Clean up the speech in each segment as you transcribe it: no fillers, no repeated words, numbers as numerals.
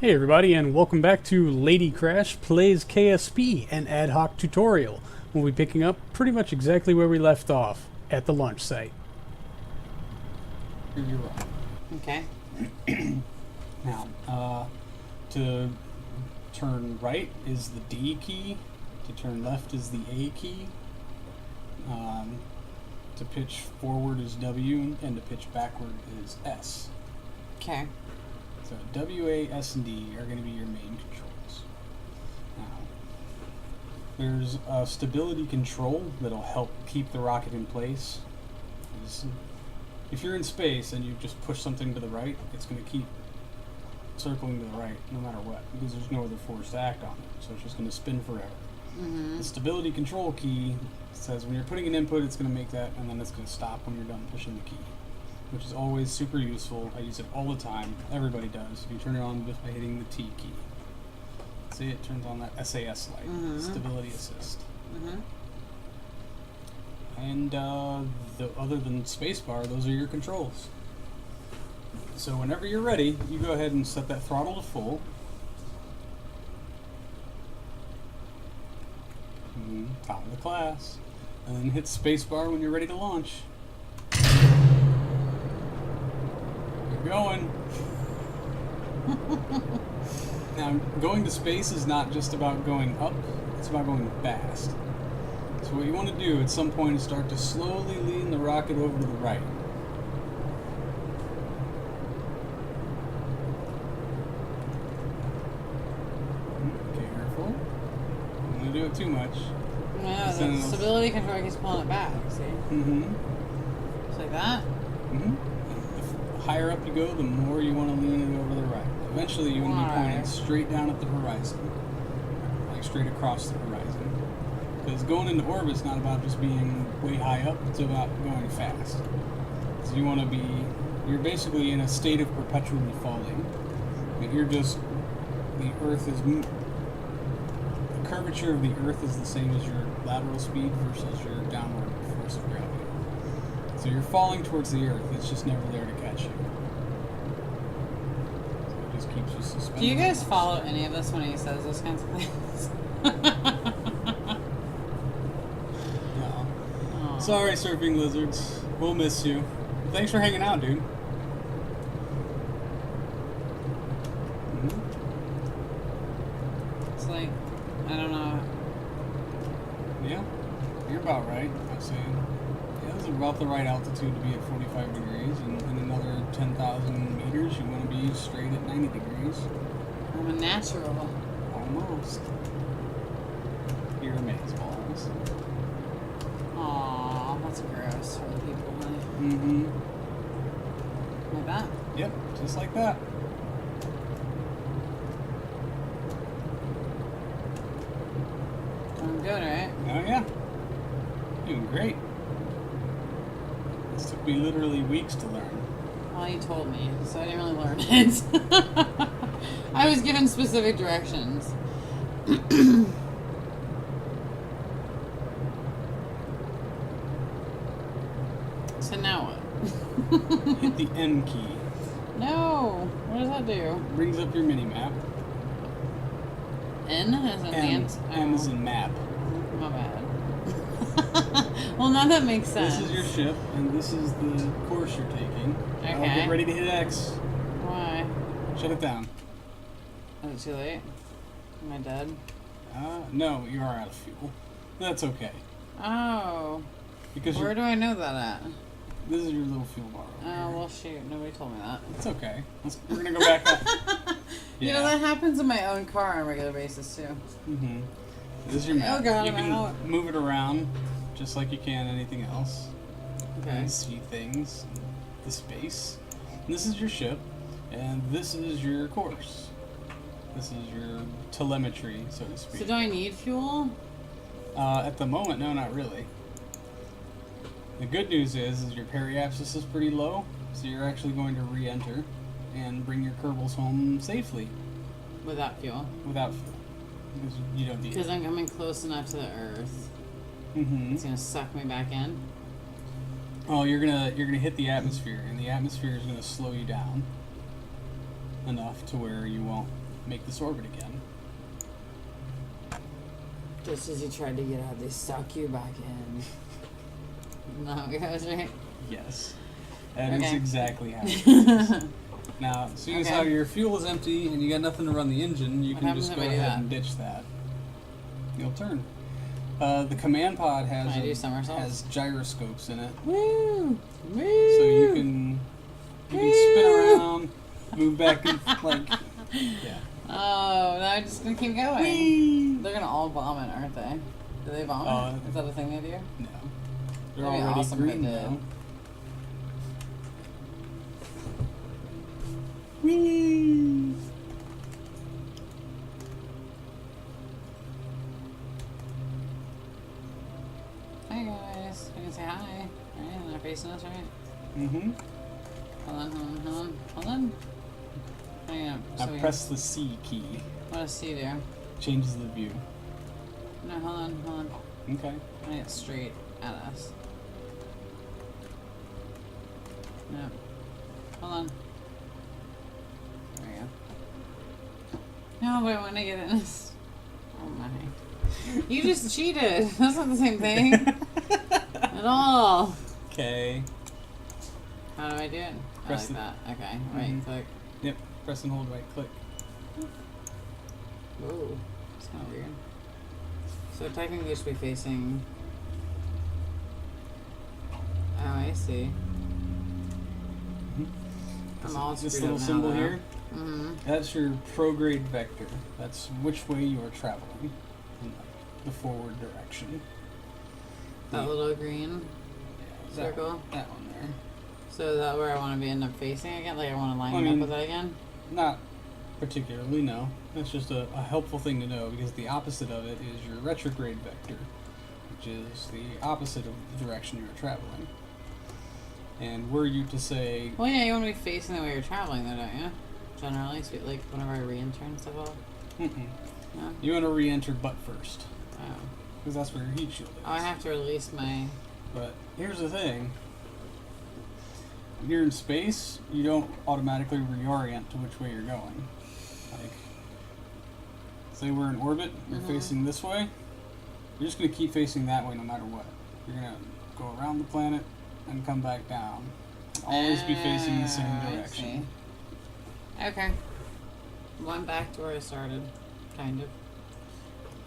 Hey everybody, and welcome back to Lady Crash Plays KSP, an Ad-Hoc tutorial. We'll be picking up pretty much exactly where we left off, at the launch site. You're right. Okay. Now, to turn right is the D key. To turn left is the A key. To pitch forward is W, and to pitch backward is S. Okay. So W, A, S, and D are going to be your main controls. Now, there's a stability control that'll help keep the rocket in place. If you're in space and you just push something to the right, it's going to keep circling to the right no matter what, because there's no other force to act on it, so it's just going to spin forever. Mm-hmm. The stability control key says when you're putting an input, it's going to make that, and then it's going to stop when you're done pushing the key, which is always super useful. I use it all the time. Everybody does. You turn it on just by hitting the T key. See, it turns on that SAS light, stability assist. Mm-hmm. And other than spacebar, those are your controls. So whenever you're ready, you go ahead and set that throttle to full. Top of the class. And then hit spacebar when you're ready to launch. You're going. Now, going to space is not just about going up, it's about going fast. So what you want to do at some point is start to slowly lean the rocket over to the right. Careful. Don't want to do it too much. Yeah, the stability control keeps pulling it back, see? Mm-hmm. Just like that? Mm-hmm. The higher up you go, the more you want to lean it over to the right. Eventually you want to be pointing straight down at the horizon. Like straight across the horizon. Because going into orbit is not about just being way high up, it's about going fast. So you want to be, you're basically in a state of perpetually falling. But you're just, the Earth is, the curvature of the Earth is the same as your lateral speed versus your downward force of gravity. So you're falling towards the Earth, it's just never there to catch you. So it just keeps you suspended. Do you guys follow any of this when he says those kinds of things? Sorry, surfing lizards. We'll miss you. Thanks for hanging out, dude. It's like, I don't know. Yeah, you're about right, I'm saying. Yeah, this is about the right altitude to be at 45 degrees, and in another 10,000 meters, you want to be straight at 90 degrees. I'm a natural. Almost. You're amazeballs. Aw, that's gross for the people. Mm-hmm. Like that? Yep, just like that. Doing good, right? Oh yeah. Doing great. This took me literally weeks to learn. Well, you told me, so I didn't really learn it. I was given specific directions. So now what? Hit the M key. No! What does that do? Brings up your mini map. N as an ant? M is in map. My bad. Well, now that makes sense. This is your ship, and this is the course you're taking. Okay. Now get ready to hit X. Why? Shut it down. Is it too late? Am I dead? No, you are out of fuel. That's okay. Oh. Because Where do I know that at? this is your little fuel bar. Oh, well, shoot. Nobody told me that. It's okay. We're going to go back up. Yeah. You know, that happens in my own car on a regular basis, too. Mm-hmm. This is your map. Oh, God, you I'm can out. move it around just like you can anything else. Okay. And see things, the space. And this is your ship, and this is your course. This is your telemetry, so to speak. So do I need fuel? At the moment, no, not really. The good news is your periapsis is pretty low, so you're actually going to re-enter and bring your Kerbals home safely Without fuel? without fuel. Because you don't need Because it. I'm coming close enough to the Earth. Mm-hmm. It's going to suck me back in. Oh, you're gonna hit the atmosphere, and the atmosphere is gonna slow you down enough to where you won't make this orbit again. Just as you tried to get out, they suck you back in. No, it goes right. Yes. That is Okay. exactly how it is. Now, seeing as Okay. how your fuel is empty and you got nothing to run the engine, you What can happens just if go I do ahead that? and ditch that. You'll turn. The command pod Can I do has somersaults? gyroscopes in it, Woo! Woo! so you can spin around, move back and like yeah. Oh, now I'm just gonna keep going. Whee! They're gonna all vomit, aren't they? Do they vomit? Is that a thing they do? No, they're That'd be already awesome if green it did. now. Whee! Hi guys, you can say hi. Right, they're facing us, right? Mm-hmm. Hold on, hold on, hold on, hold on. Hang on. Now So press the C key. what does C do? Changes the view. No, hold on, hold on. Okay. I get straight at us. No. Hold on. There we go. No, but I want to get in this. Oh my. You just cheated. That's not the same thing. At all. Okay. How do I do it? Press I like that. Okay. Right Mhm. click. Yep. Press and hold right click. Whoa. It's kind of weird. So technically you should be facing... Oh, I see. I'm all This screwed little up now, symbol though. here, Mm-hmm. that's your prograde vector. That's which way you are traveling in the forward direction. That little green That- circle. That one there. So is that where I want to be end up facing again? Like I want to line I it mean- up with that again? Not particularly, no. That's just a helpful thing to know because the opposite of it is your retrograde vector, which is the opposite of the direction you're traveling. And were you to say, Well, yeah, you want to be facing the way you're traveling, though, don't you? Generally, so like whenever I re-enter and stuff. mm-mm, No. you want to re-enter butt first, Oh. because that's where your heat shield is. Oh, I have to release my. But here's the thing. When you're in space, you don't automatically reorient to which way you're going. Like, say we're in orbit, you're Mhm. facing this way, you're just going to keep facing that way no matter what. You're going to go around the planet and come back down. Always be facing the same I direction. see. Okay. Went back to where I started, kind of.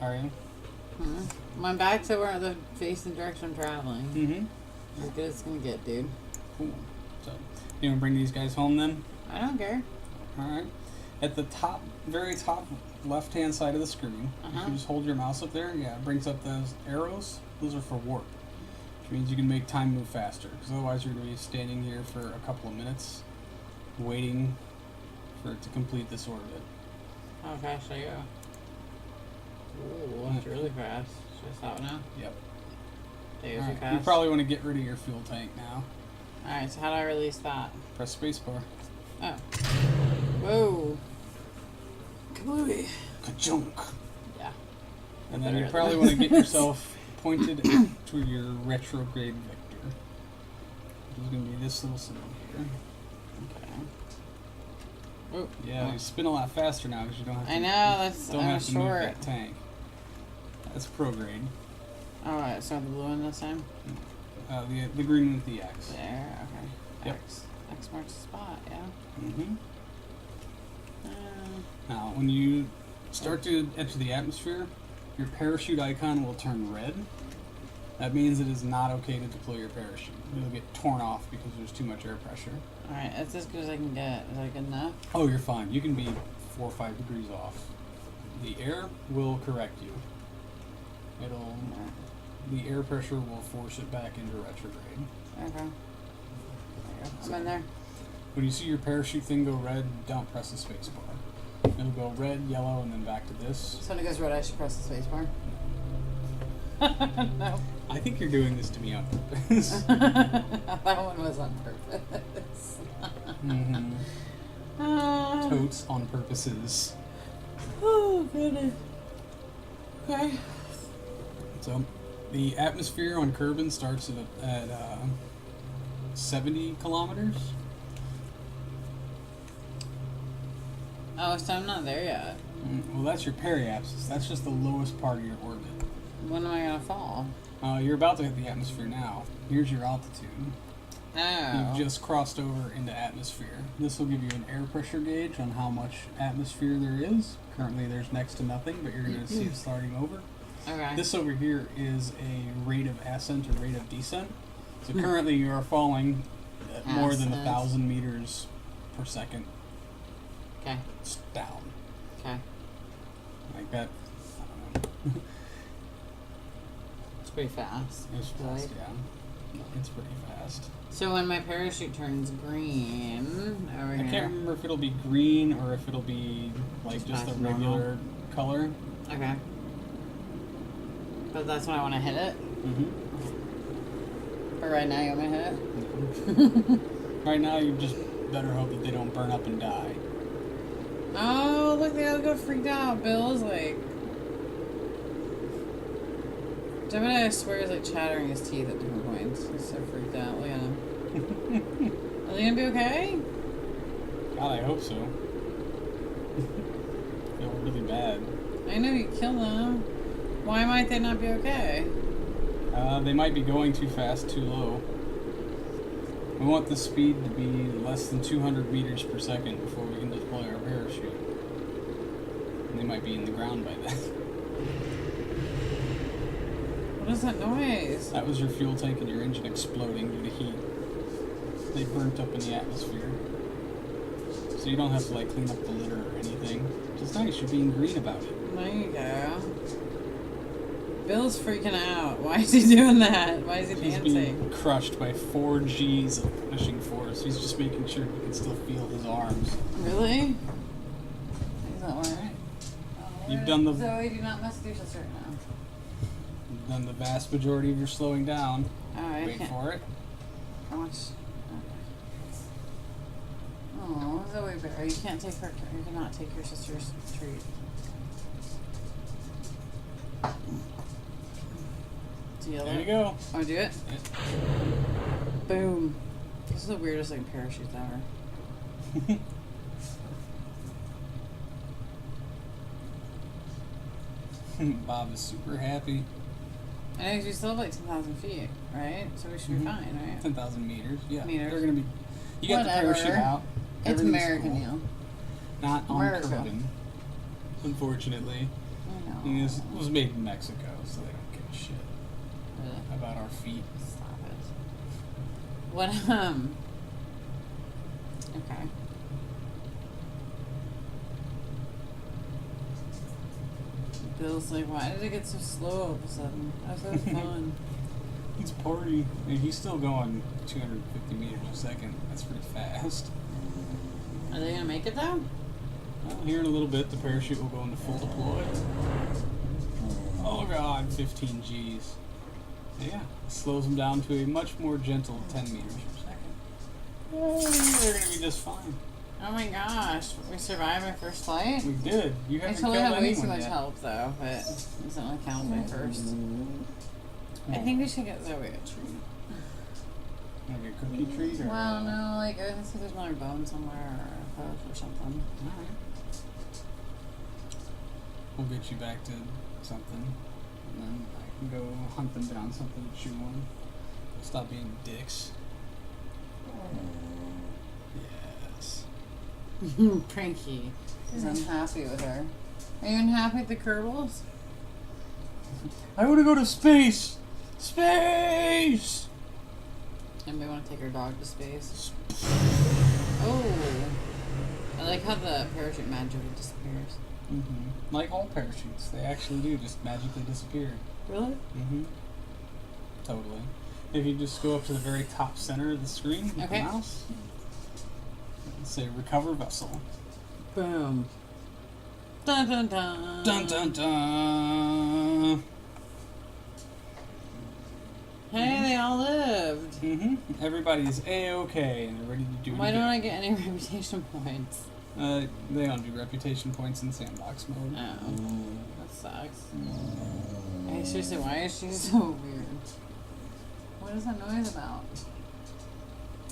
Alright? Went back to where the facing direction I'm traveling. Mm-hmm. As good as it's gonna get, dude. Cool. So, you want to bring these guys home then? I don't care. Alright. At the top, very top left-hand side of the screen, if Uh-huh. you just hold your mouse up there, yeah, it brings up those arrows. Those are for warp, which means you can make time move faster. Because otherwise, you're going to be standing here for a couple of minutes, waiting for it to complete this orbit. How fast should I go? Ooh, that's really fast. Should I stop now? Yep. They go too Alright, fast. you probably want to get rid of your fuel tank now. Alright, so how do I release that? Press spacebar. Oh. Whoa. Kablooey. Ka-chunk. Yeah. And then Better you probably than want to get this. yourself pointed to your retrograde vector, which is going to be this little symbol here. Okay. Oh. Yeah, you spin a lot faster now because you don't have to. I know, that's Don't I'm have to move short. that tank. That's prograde. Alright, so the blue one this time? The green with the X. There, okay. Yep. X marks the spot, yeah. Mm-hmm. Uh, Now, when you start to enter the atmosphere, your parachute icon will turn red. That means it is not okay to deploy your parachute. It'll get torn off because there's too much air pressure. Alright, that's as good as I can get. Is that good enough? Oh, you're fine. You can be 4 or 5 degrees off. The air will correct you. It'll. The air pressure will force it back into retrograde. Okay. There you go. I'm in there. When you see your parachute thing go red, don't press the space bar. It'll go red, yellow, and then back to this. So when it goes red, I should press the space bar? No. I think you're doing this to me on purpose. That one was on purpose. Mm-hmm. Totes on purposes. Oh, goodness. Okay. So, the atmosphere on Kerbin starts at 70 kilometers. Oh, so I'm not there yet. Well, that's your periapsis. That's just the lowest part of your orbit. When am I gonna fall? You're about to hit the atmosphere now. Here's your altitude. Oh. You've just crossed over into atmosphere. This will give you an air pressure gauge on how much atmosphere there is. Currently there's next to nothing, but you're going to see it starting over. Okay. This over here is a rate of ascent or rate of descent. So currently you are falling at more than 1,000 meters per second. Okay. It's down. Okay. Like that. I don't know. It's pretty fast. It's fast, Right? yeah. It's pretty fast. So when my parachute turns green over I here. can't remember if it'll be green or if it'll be like just a Just regular color. Okay. But that's when I want to hit it. But right now, you want me to hit it? Right now, you just better hope that they don't burn up and die. Oh, look, they all got freaked out. Bill's like. Gemini, I swear, is like chattering his teeth at different points. He's so freaked out. Look at him. Are they gonna be okay? God, I hope so. Feel really bad. I know you killed them. Why might they not be okay? They might be going too fast, too low. We want the speed to be less than 200 meters per second before we can deploy our parachute. And they might be in the ground by then. What is that noise? That was your fuel tank and your engine exploding due to heat. They burnt up in the atmosphere. So you don't have to like clean up the litter or anything. Just nice, you're being green about it. There you go. Bill's freaking out. Why is he doing that? Why is he He's dancing? being crushed by 4 G's of pushing force. He's just making sure he can still feel his arms. Really? He's not alright. You've done the Zoe, do not mess with your sister now. you've done the vast majority of your slowing down. Alright. Wait for it. How much? Okay. Oh, Zoe Bear, you can't take her. You cannot take your sister's treat. Deal There it. you go. Oh, do it? Yeah. Boom. This is the weirdest like parachute ever. Bob is super happy. I know we still have like 10,000 feet, right? So we should be fine, right? 10,000 meters. Yeah. Meters. They're gonna be. You got Whatever. the parachute out. It's Everything's American, cool. Neil. Not on America. Curtin. Unfortunately. I know. I mean, it was made in Mexico, so they don't give a shit Really? about our feet. Stop it. What, okay. Bill's like, why did it get so slow all of a sudden? That was so fun. It's party. And he's still going 250 meters a second. That's pretty fast. Are they gonna make it though? Well, here in a little bit, the parachute will go into full deploy. Oh god, 15 Gs. Yeah, slows them down to a much more gentle 10 meters per second. Yay, they're gonna be just fine. Oh my gosh, we survived my first flight? We did. You I haven't totally killed have way too anyone much yet. help though, but it doesn't really count my first. I think we should get Zoe a treat. Like a cookie treat or Well, no, like I think there's another bone somewhere or a hoof or something. Alright. We'll get you back to something. And then I can go hunt them down something to chew on. Stop being dicks. Yes. Pranky is unhappy with her. Are you unhappy with the Kerbals? I want to go to space! Space! Anybody want to take her dog to space? Oh! I like how the parachute magically disappears. Mm-hmm. Like all parachutes, they actually do just magically disappear. Really? Mm-hmm. Totally. If you just go up to the very top center of the screen with Okay. the mouse, and say recover vessel. Boom. Dun dun dun. Dun dun dun! Hey, they all lived. Mm-hmm. Everybody's A-okay and they're ready to do it Why again. don't I get any reputation points? They don't do reputation points in sandbox mode. Oh, that sucks. Hey, seriously, why is she so weird? What is that noise about?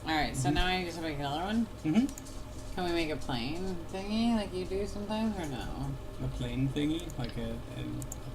Alright, so now I just have to make another one? Mm-hmm. Can we make a plane thingy like you do sometimes, or no? A plane thingy? Like a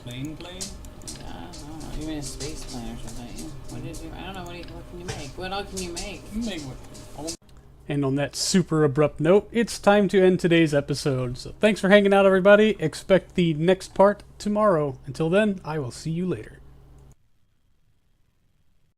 plane? Yeah, I don't know. Even a space plane or something. What did you? I don't know. What can you make? What all can you make? You make what? And on that super abrupt note, it's time to end today's episode. So thanks for hanging out, everybody. Expect the next part tomorrow. Until then, I will see you later.